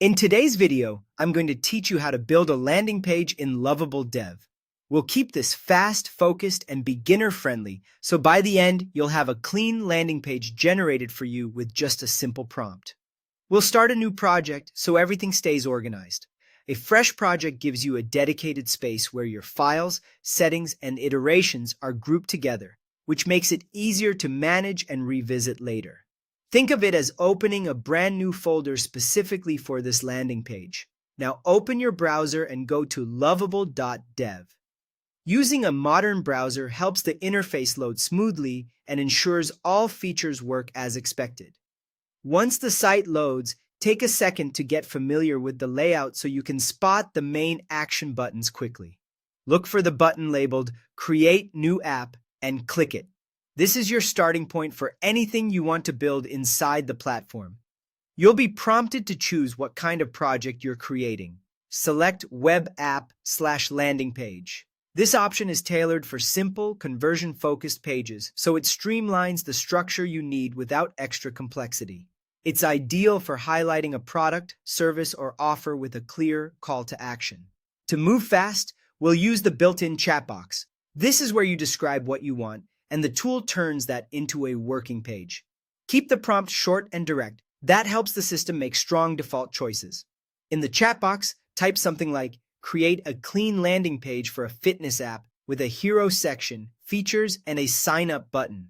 In today's video, I'm going to teach you how to build a landing page in Lovable Dev. We'll keep this fast, focused, and beginner-friendly, so by the end, you'll have a clean landing page generated for you with just a simple prompt. We'll start a new project so everything stays organized. A fresh project gives you a dedicated space where your files, settings, and iterations are grouped together, which makes it easier to manage and revisit later. Think of it as opening a brand new folder specifically for this landing page. Now open your browser and go to lovable.dev. Using a modern browser helps the interface load smoothly and ensures all features work as expected. Once the site loads, take a second to get familiar with the layout so you can spot the main action buttons quickly. Look for the button labeled Create New App and click it. This is your starting point for anything you want to build inside the platform. You'll be prompted to choose what kind of project you're creating. Select Web App/Landing Page. This option is tailored for simple, conversion-focused pages, so it streamlines the structure you need without extra complexity. It's ideal for highlighting a product, service, or offer with a clear call to action. To move fast, we'll use the built-in chat box. This is where you describe what you want, and the tool turns that into a working page. Keep the prompt short and direct. That helps the system make strong default choices. In the chat box, type something like, create a clean landing page for a fitness app with a hero section, features, and a sign-up button.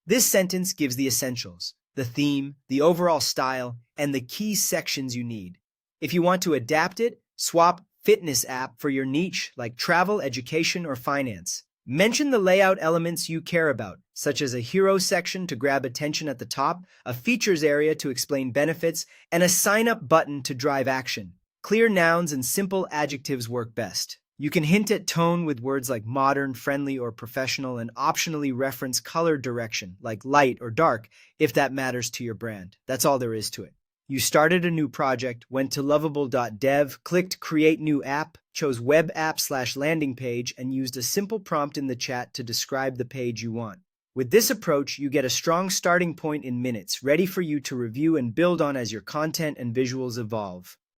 This sentence gives the essentials, the theme, the overall style, and the key sections you need. If you want to adapt it, swap fitness app for your niche like travel, education, or finance. Mention the layout elements you care about, such as a hero section to grab attention at the top, a features area to explain benefits, and a sign-up button to drive action. Clear nouns and simple adjectives work best. You can hint at tone with words like modern, friendly, or professional, and optionally reference color direction, like light or dark, if that matters to your brand. That's all there is to it. You started a new project, went to lovable.dev, clicked Create New App, chose Web App/Landing Page, and used a simple prompt in the chat to describe the page you want. With this approach, you get a strong starting point in minutes, ready for you to review and build on as your content and visuals evolve.